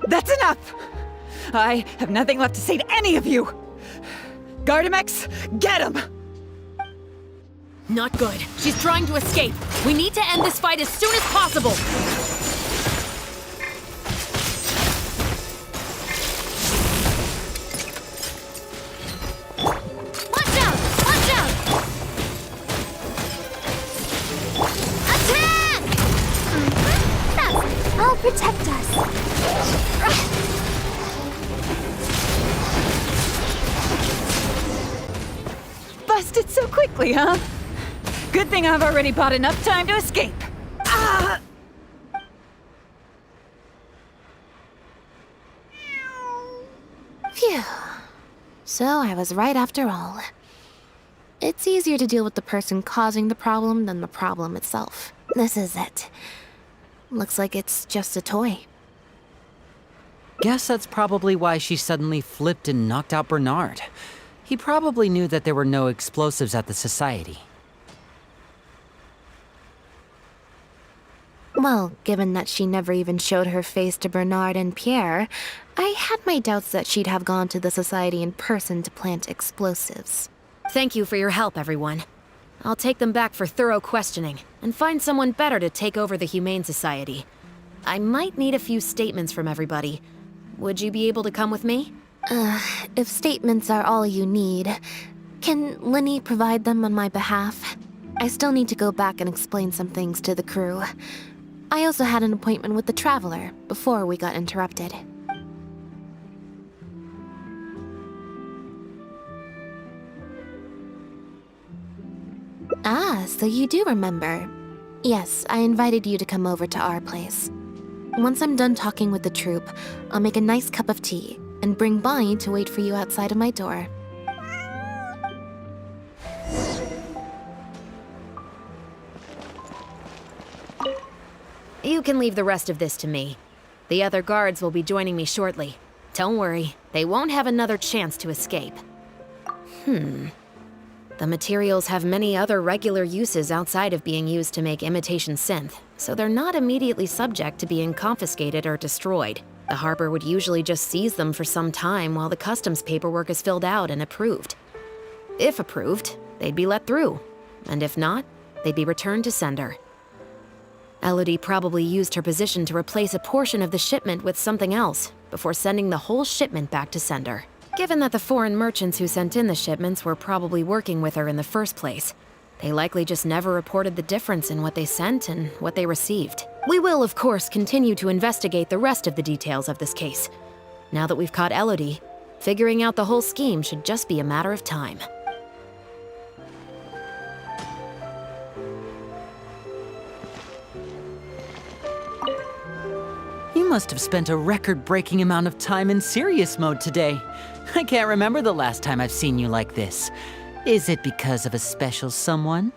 That's enough! I have nothing left to say to any of you! Gardamex, get him! Not good. She's trying to escape. We need to end this fight as soon as possible! Watch out! Watch out! Attack! I'll protect us. Busted so quickly, huh? Good thing I've already bought enough time to escape. Ah! Phew. So I was right after all. It's easier to deal with the person causing the problem than the problem itself. This is it. Looks like it's just a toy. Guess that's probably why she suddenly flipped and knocked out Bernard. He probably knew that there were no explosives at the Society. Well, given that she never even showed her face to Bernard and Pierre, I had my doubts that she'd have gone to the Society in person to plant explosives. Thank you for your help, everyone. I'll take them back for thorough questioning, and find someone better to take over the Humane Society. I might need a few statements from everybody. Would you be able to come with me? If statements are all you need, can Linny provide them on my behalf? I still need to go back and explain some things to the crew. I also had an appointment with the Traveler before we got interrupted. Ah, so you do remember. Yes, I invited you to come over to our place. Once I'm done talking with the troupe, I'll make a nice cup of tea and bring Bonnie to wait for you outside of my door. You can leave the rest of this to me. The other guards will be joining me shortly. Don't worry, they won't have another chance to escape. The materials have many other regular uses outside of being used to make imitation synth, so they're not immediately subject to being confiscated or destroyed. The harbor would usually just seize them for some time while the customs paperwork is filled out and approved. If approved, they'd be let through, and if not, they'd be returned to sender. Elodie probably used her position to replace a portion of the shipment with something else before sending the whole shipment back to sender. Given that the foreign merchants who sent in the shipments were probably working with her in the first place, they likely just never reported the difference in what they sent and what they received. We will, of course, continue to investigate the rest of the details of this case. Now that we've caught Elodie, figuring out the whole scheme should just be a matter of time. You must have spent a record-breaking amount of time in serious mode today. I can't remember the last time I've seen you like this. Is it because of a special someone?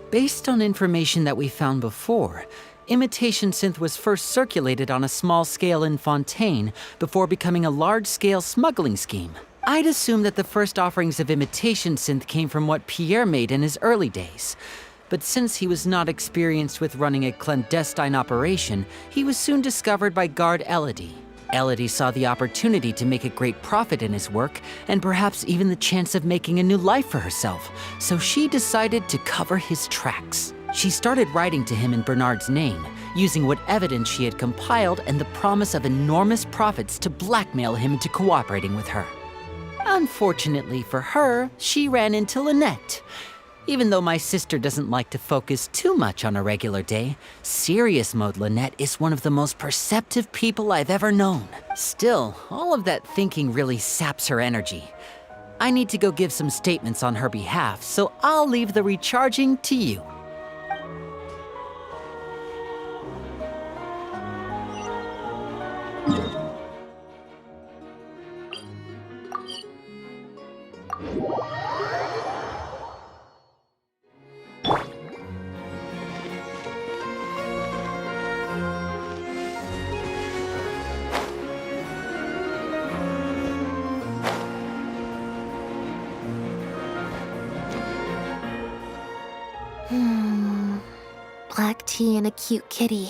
Based on information that we found before, imitation synth was first circulated on a small scale in Fontaine before becoming a large-scale smuggling scheme. I'd assume that the first offerings of imitation synth came from what Pierre made in his early days. But since he was not experienced with running a clandestine operation, he was soon discovered by guard Elodie. Elodie saw the opportunity to make a great profit in his work, and perhaps even the chance of making a new life for herself, so she decided to cover his tracks. She started writing to him in Bernard's name, using what evidence she had compiled and the promise of enormous profits to blackmail him into cooperating with her. Unfortunately for her, she ran into Lynette. Even though my sister doesn't like to focus too much on a regular day, serious mode Lynette is one of the most perceptive people I've ever known. Still, all of that thinking really saps her energy. I need to go give some statements on her behalf, so I'll leave the recharging to you. Black tea and a cute kitty.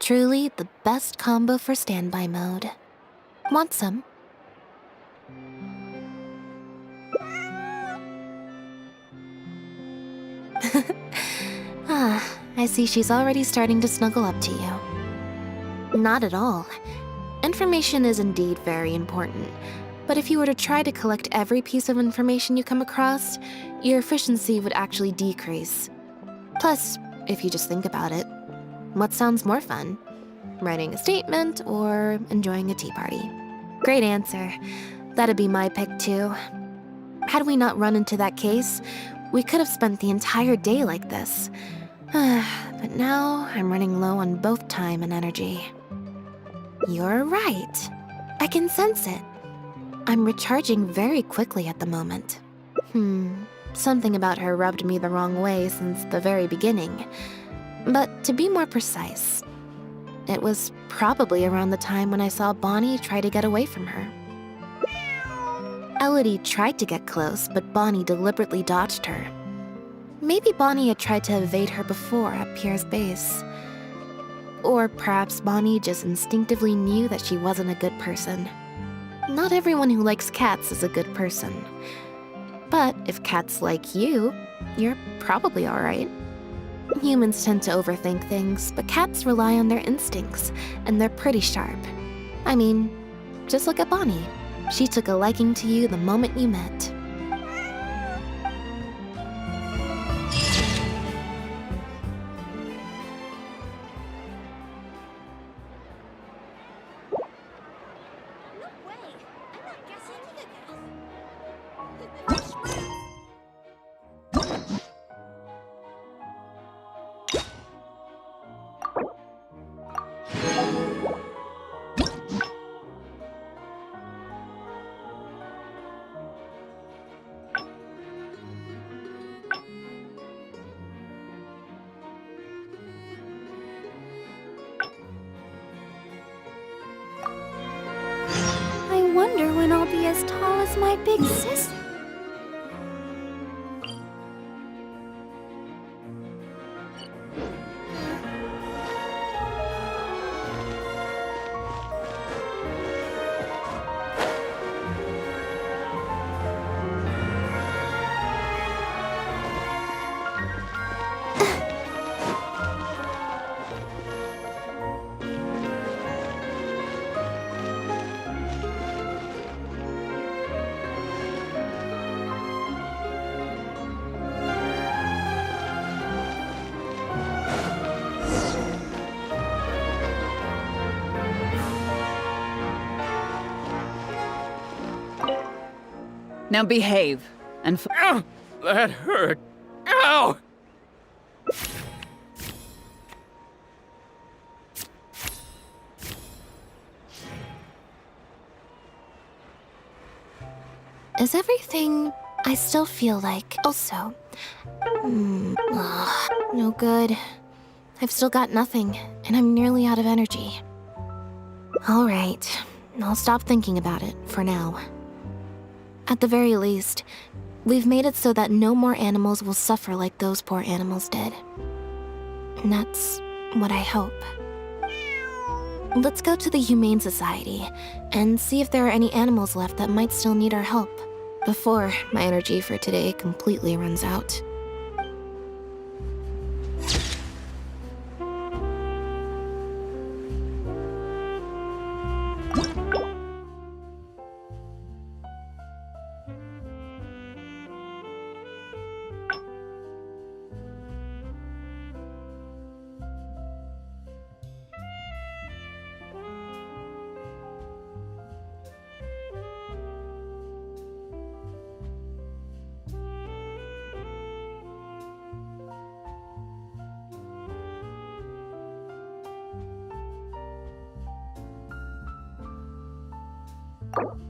Truly the best combo for standby mode. Want some? I see she's already starting to snuggle up to you. Not at all. Information is indeed very important, but if you were to try to collect every piece of information you come across, your efficiency would actually decrease. Plus, if you just think about it, what sounds more fun? Writing a statement or enjoying a tea party? Great answer. That'd be my pick too. Had we not run into that case, we could have spent the entire day like this. But now I'm running low on both time and energy. You're right. I can sense it. I'm recharging very quickly at the moment. Something about her rubbed me the wrong way since the very beginning. But to be more precise, it was probably around the time when I saw Bonnie try to get away from her. Elodie tried to get close, but Bonnie deliberately dodged her. Maybe Bonnie had tried to evade her before at Pierre's base. Or perhaps Bonnie just instinctively knew that she wasn't a good person. Not everyone who likes cats is a good person. But if cats like you, you're probably alright. Humans tend to overthink things, but cats rely on their instincts, and they're pretty sharp. I mean, just look at Bonnie. She took a liking to you the moment you met. I wonder when I'll be as tall as my big sister. Now behave, and Ow! That hurt. Ow! Is everything I still feel like? Also, no good. I've still got nothing, and I'm nearly out of energy. Alright, I'll stop thinking about it for now. At the very least, we've made it so that no more animals will suffer like those poor animals did. And that's what I hope. Let's go to the Humane Society and see if there are any animals left that might still need our help before my energy for today completely runs out. You